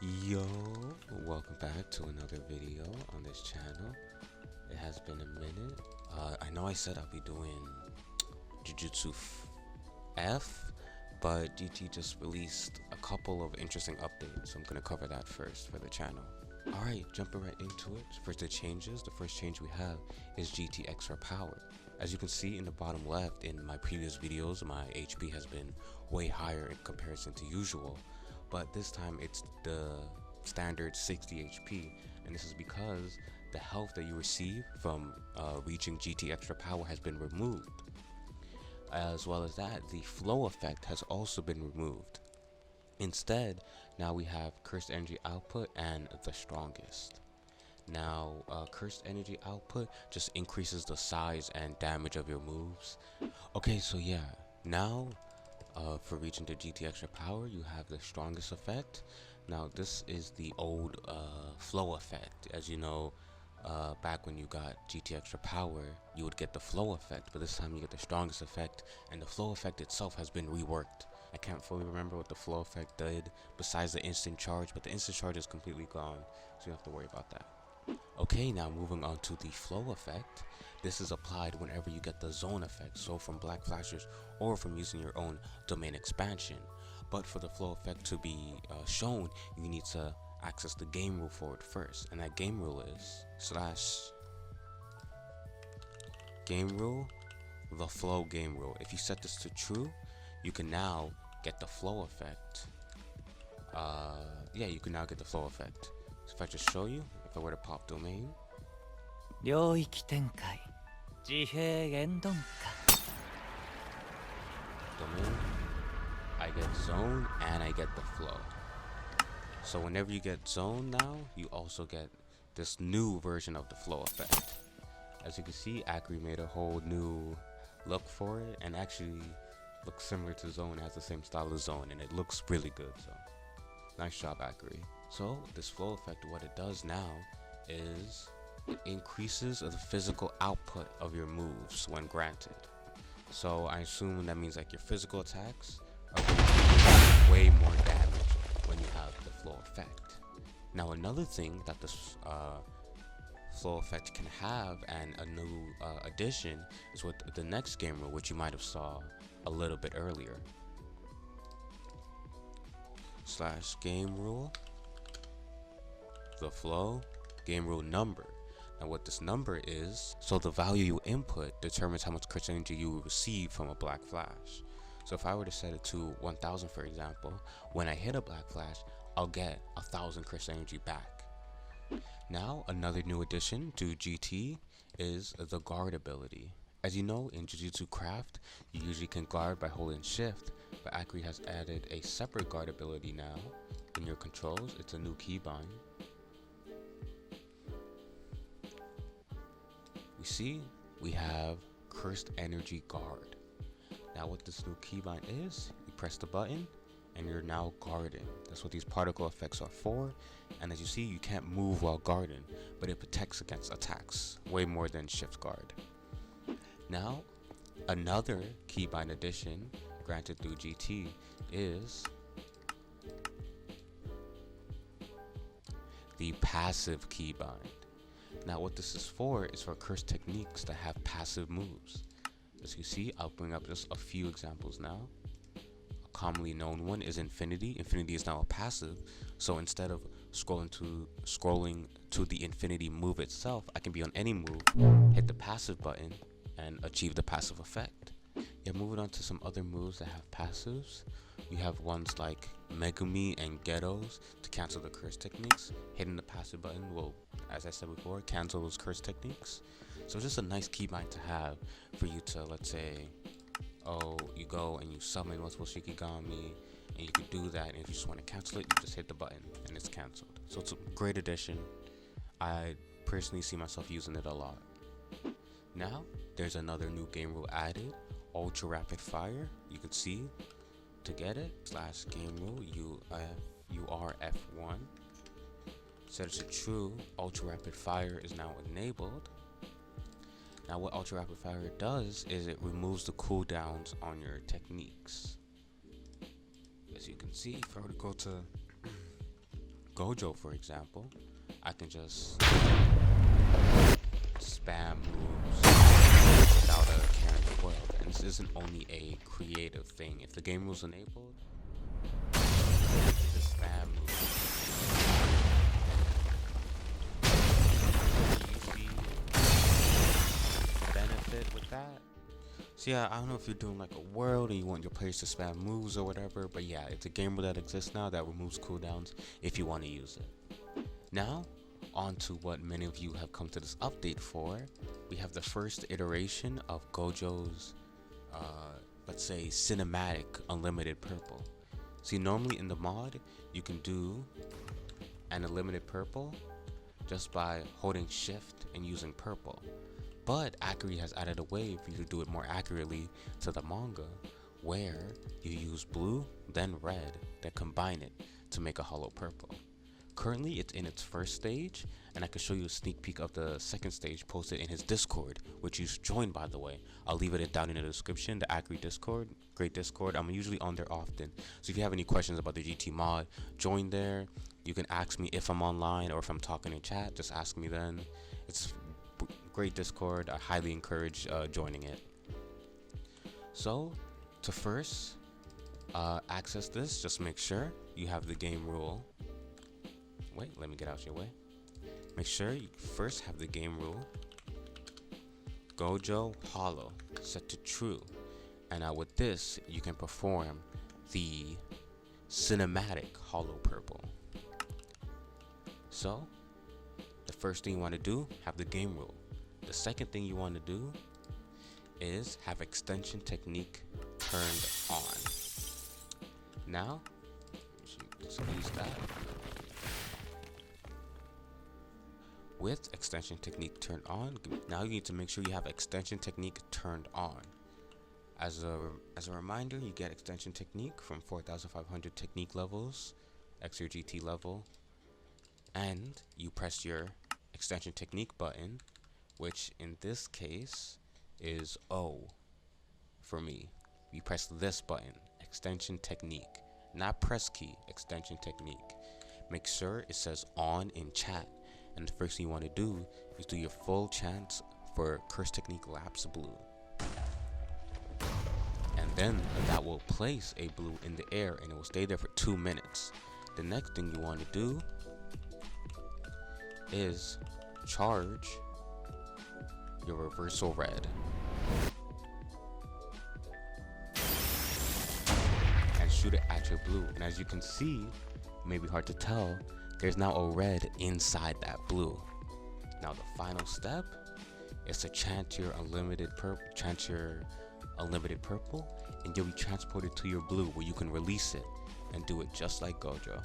Yo, welcome back to another video on this channel. It has been a minute. I know I said I'll be doing Jujutsu F, but GT just released a couple of interesting updates, so I'm gonna cover that first for the channel. Alright, jumping right into it. First, the changes. The first change we have is GT Extra Power. As you can see in the bottom left, in my previous videos, my HP has been way higher in comparison to usual, but this time it's the standard 60 HP, and this is because the health that you receive from reaching GT Extra Power has been removed. As well as that, the flow effect has also been removed. Instead, now we have Cursed Energy Output and the Strongest. Now, Cursed Energy Output just increases the size and damage of your moves. Okay, so yeah, now for reaching the GT Extra Power, you have the Strongest effect. Now, this is the old flow effect. As you know, back when you got GT Extra Power, you would get the flow effect, but this time you get the Strongest effect, and the flow effect itself has been reworked. I can't fully remember what the flow effect did besides the instant charge, but the instant charge is completely gone, so you don't have to worry about that. Okay, now moving on to the flow effect. This is applied whenever you get the zone effect, so from Black Flashes or from using your own domain expansion. But for the flow effect to be shown, you need to access the game rule for it first, and that game rule is /game rule, the flow game rule. If you set this to true, you can now get the flow effect. Yeah, you can now get the flow effect. So if I just show you, if I were to pop domain, 領域展開自閉言論化 domain, I get zone and I get the flow. So whenever you get zone now, you also get this new version of the flow effect. As you can see, Acri made a whole new look for it, and actually looks similar to zone, it has the same style as zone, and it looks really good, so nice job, Acri. So this flow effect, what it does now is it increases the physical output of your moves when granted. So I assume that means like your physical attacks are going to do way more damage when you have the flow effect. Now another thing that this flow effect can have, and a new addition, is with the next game rule, which you might have saw a little bit earlier. /game rule, the flow, game rule number. Now what this number is, so the value you input determines how much cursed energy you will receive from a Black Flash. So if I were to set it to 1000 for example, when I hit a Black Flash, I'll get 1000 cursed energy back. Now another new addition to GT is the guard ability. As you know, in Jujutsu Craft, you usually can guard by holding shift, but Acri has added a separate guard ability now in your controls. It's a new keybind. We see we have Cursed Energy Guard. Now what this new keybind is, you press the button and you're now guarding. That's what these particle effects are for, and as you see, you can't move while guarding, but it protects against attacks way more than shift guard. Now another keybind addition granted through GT is the passive keybind. Now what this is for cursed techniques that have passive moves. As you see, I'll bring up just a few examples now. A commonly known one is Infinity. Infinity is now a passive, so instead of scrolling to the Infinity move itself, I can be on any move, hit the passive button, and achieve the passive effect. Yeah, moving on to some other moves that have passives. You have ones like Megumi and Ghettos to cancel the curse techniques. Hitting the passive button will, as I said before, cancel those curse techniques. So it's just a nice keybind to have for you to, let's say, you go and you summon multiple Shikigami, and you can do that, and if you just want to cancel it, you just hit the button and it's canceled. So it's a great addition. I personally see myself using it a lot. Now, there's another new game rule added, Ultra Rapid Fire. You can see, to get it, /game rule, you are F1. Set it to true, Ultra Rapid Fire is now enabled. Now what Ultra Rapid Fire does is it removes the cooldowns on your techniques. As you can see, if I were to Gojo, for example, I can just spam moves without caring the world. And this isn't only a creative thing. If the game rules enabled, you can just spam moves. Easy benefit with that. So yeah, I don't know if you're doing like a world and you want your players to spam moves or whatever, but yeah, it's a game rule that exists now that removes cooldowns if you want to use it. Now, on to what many of you have come to this update for. We have the first iteration of Gojo's, let's say, cinematic unlimited purple. See, normally in the mod, you can do an unlimited purple just by holding shift and using purple. But Akari has added a way for you to do it more accurately to the manga, where you use blue, then red, then combine it to make a hollow purple. Currently, it's in its first stage, and I can show you a sneak peek of the second stage posted in his Discord, which you should join, by the way. I'll leave it down in the description, the Akari Discord, great Discord. I'm usually on there often, so if you have any questions about the GT mod, join there. You can ask me if I'm online or if I'm talking in chat, just ask me then. It's great Discord. I highly encourage joining it. So to first access this, just make sure you have the game rule. Wait, let me get out your way. Make sure you first have the game rule Gojo Hollow set to true, and now with this you can perform the cinematic hollow purple. So the first thing you want to do, have the game rule. The second thing you want to do is have extension technique turned on. Now, just use that. With extension technique turned on, now you need to make sure you have extension technique turned on. As a reminder, you get extension technique from 4,500 technique levels, X your GT level, and you press your extension technique button, which in this case is O for me. You press this button, extension technique, not press key, extension technique. Make sure it says on in chat, and the first thing you want to do is do your full chant for curse technique lapse blue. And then that will place a blue in the air and it will stay there for 2 minutes. The next thing you want to do is charge your reversal red and shoot it at your blue. And as you can see, it may be hard to tell, there's now a red inside that blue. Now the final step is to chant your unlimited purple, and you'll be transported to your blue where you can release it and do it just like Gojo.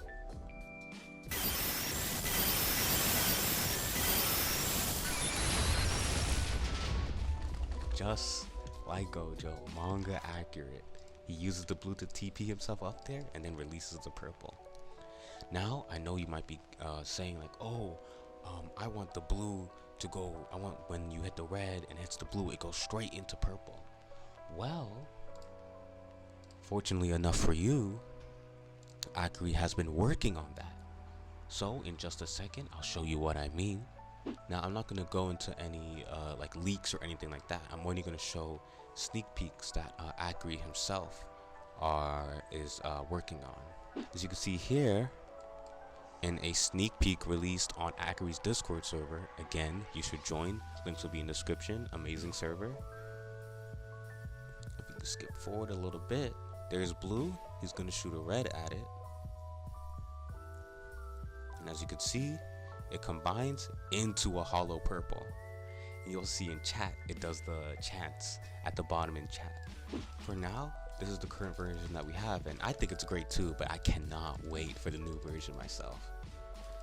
Just like Gojo, manga accurate. He uses the blue to TP himself up there and then releases the purple. Now, I know you might be saying like, oh, I want the blue to go, I want when you hit the red and hits the blue, it goes straight into purple. Well, fortunately enough for you, Akari has been working on that. So in just a second, I'll show you what I mean. Now, I'm not going to go into any like leaks or anything like that. I'm only going to show sneak peeks that Akari himself is working on. As you can see here, in a sneak peek released on Akari's Discord server, again, you should join. Links will be in the description. Amazing server. If you can skip forward a little bit, there's blue. He's going to shoot a red at it. And as you can see, it combines into a hollow purple. And you'll see in chat, it does the chants at the bottom in chat. For now, this is the current version that we have, and I think it's great too, but I cannot wait for the new version myself.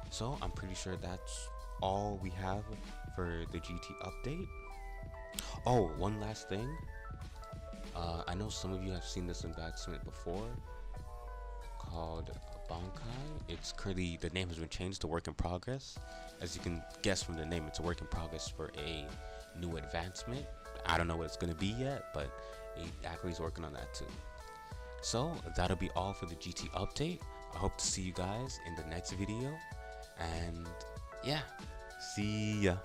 So I'm pretty sure that's all we have for the GT update. Oh, one last thing. I know some of you have seen this advancement before called Bankai. It's currently, the name has been changed to work in progress. As you can guess from the name, it's a work in progress for a new advancement. I don't know what it's going to be yet, but Akari's working on that too. So that'll be all for the GT update. I hope to see you guys in the next video. And yeah, see ya.